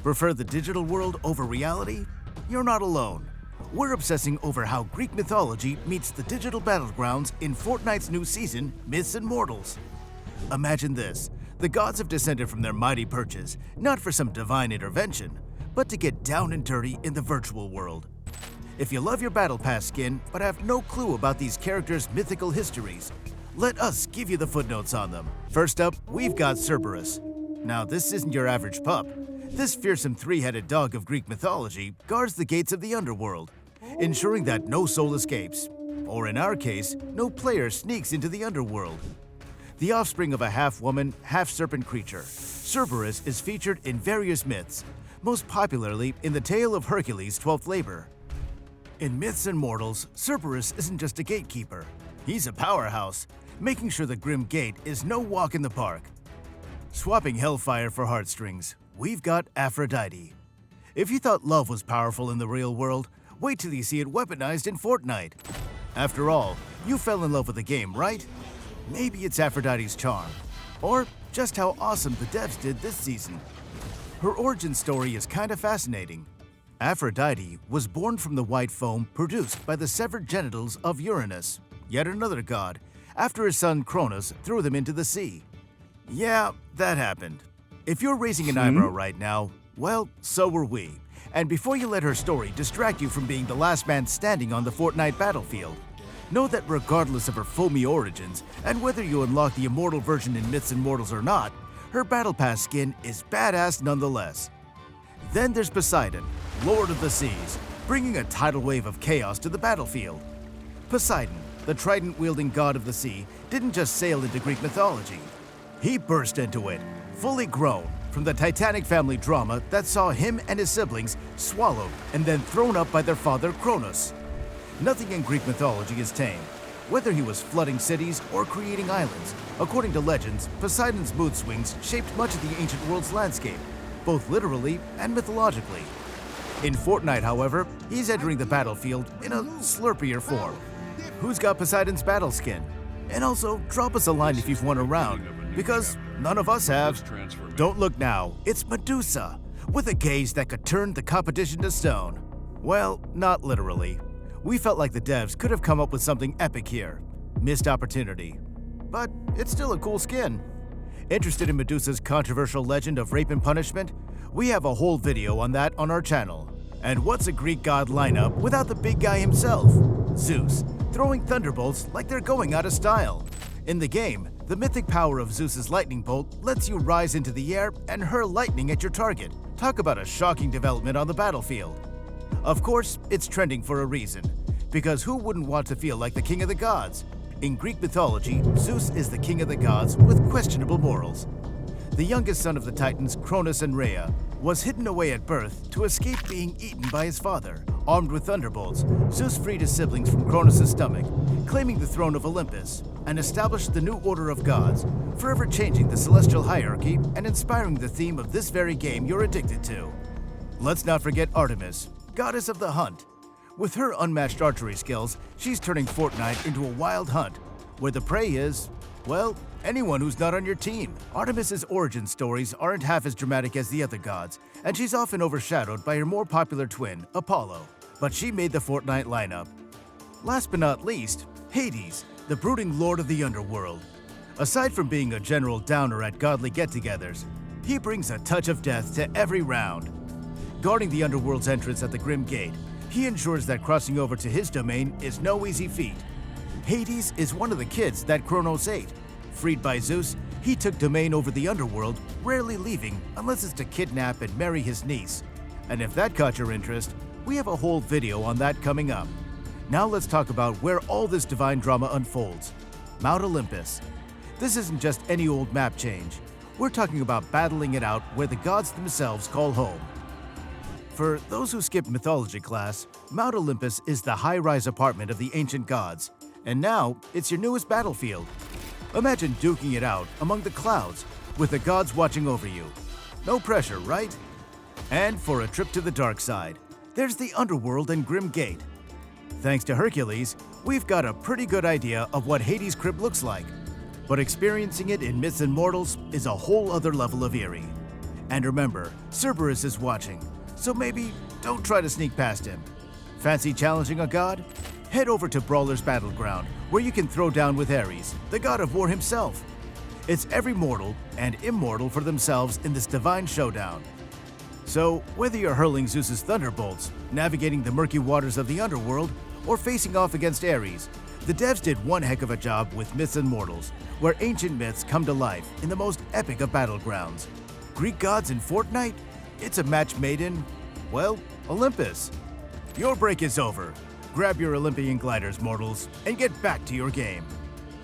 Prefer the digital world over reality? You're not alone. We're obsessing over how Greek mythology meets the digital battlegrounds in Fortnite's new season, Myths and Mortals. Imagine this. The gods have descended from their mighty perches, not for some divine intervention, but to get down and dirty in the virtual world. If you love your Battle Pass skin but have no clue about these characters' mythical histories, let us give you the footnotes on them. First up, we've got Cerberus. Now, this isn't your average pup. This fearsome three-headed dog of Greek mythology guards the gates of the underworld, ensuring that no soul escapes, or in our case, no player sneaks into the underworld. The offspring of a half-woman, half-serpent creature, Cerberus is featured in various myths, most popularly in the tale of Hercules' 12th labor. In Myths and Mortals, Cerberus isn't just a gatekeeper. He's a powerhouse, making sure the Grim Gate is no walk in the park. Swapping hellfire for heartstrings, we've got Aphrodite. If you thought love was powerful in the real world, wait till you see it weaponized in Fortnite. After all, you fell in love with the game, right? Maybe it's Aphrodite's charm, or just how awesome the devs did this season. Her origin story is kinda fascinating. Aphrodite was born from the white foam produced by the severed genitals of Uranus, yet another god, after his son Cronus threw them into the sea. Yeah, that happened. If you're raising an eyebrow right now, well, so were we. And before you let her story distract you from being the last man standing on the Fortnite battlefield, know that regardless of her foamy origins, and whether you unlock the immortal version in Myths and Mortals or not, her Battle Pass skin is badass nonetheless. Then there's Poseidon, Lord of the Seas, bringing a tidal wave of chaos to the battlefield. Poseidon, the trident-wielding god of the sea, didn't just sail into Greek mythology. He burst into it, fully grown, from the Titanic family drama that saw him and his siblings swallowed and then thrown up by their father Cronus. Nothing in Greek mythology is tame, whether he was flooding cities or creating islands. According to legends, Poseidon's mood swings shaped much of the ancient world's landscape, both literally and mythologically. In Fortnite, however, he's entering the battlefield in a slurpier form. Who's got Poseidon's battle skin? And also, drop us a line if you've won a round, because none of us have. Don't look now, it's Medusa, with a gaze that could turn the competition to stone. Well, not literally. We felt like the devs could have come up with something epic here. Missed opportunity. But it's still a cool skin. Interested in Medusa's controversial legend of rape and punishment? We have a whole video on that on our channel. And what's a Greek god lineup without the big guy himself? Zeus, throwing thunderbolts like they're going out of style. In the game, the mythic power of Zeus's lightning bolt lets you rise into the air and hurl lightning at your target. Talk about a shocking development on the battlefield. Of course, it's trending for a reason, because who wouldn't want to feel like the king of the gods? In Greek mythology, Zeus is the king of the gods with questionable morals. The youngest son of the Titans, Cronus and Rhea, was hidden away at birth to escape being eaten by his father. Armed with thunderbolts, Zeus freed his siblings from Cronus' stomach, claiming the throne of Olympus, and established the new order of gods, forever changing the celestial hierarchy and inspiring the theme of this very game you're addicted to. Let's not forget Artemis, goddess of the hunt. With her unmatched archery skills, she's turning Fortnite into a wild hunt, where the prey is, well, anyone who's not on your team. Artemis's origin stories aren't half as dramatic as the other gods, and she's often overshadowed by her more popular twin, Apollo. But she made the Fortnite lineup. Last but not least, Hades, the brooding lord of the underworld. Aside from being a general downer at godly get-togethers, he brings a touch of death to every round. Guarding the underworld's entrance at the Grim Gate, he ensures that crossing over to his domain is no easy feat. Hades is one of the kids that Kronos ate. Freed by Zeus, he took domain over the underworld, rarely leaving unless it's to kidnap and marry his niece. And if that caught your interest, we have a whole video on that coming up. Now let's talk about where all this divine drama unfolds. Mount Olympus. This isn't just any old map change. We're talking about battling it out where the gods themselves call home. For those who skipped mythology class, Mount Olympus is the high-rise apartment of the ancient gods, and now it's your newest battlefield. Imagine duking it out among the clouds with the gods watching over you. No pressure, right? And for a trip to the dark side, there's the underworld and Grim Gate. Thanks to Hercules, we've got a pretty good idea of what Hades' crib looks like, but experiencing it in Myths and Mortals is a whole other level of eerie. And remember, Cerberus is watching, so maybe don't try to sneak past him. Fancy challenging a god? Head over to Brawler's Battleground, where you can throw down with Ares, the god of war himself. It's every mortal and immortal for themselves in this divine showdown. So, whether you're hurling Zeus's thunderbolts, navigating the murky waters of the underworld, or facing off against Ares, the devs did one heck of a job with Myths and Mortals, where ancient myths come to life in the most epic of battlegrounds. Greek gods in Fortnite? It's a match made in, well, Olympus. Your break is over. Grab your Olympian gliders, mortals, and get back to your game.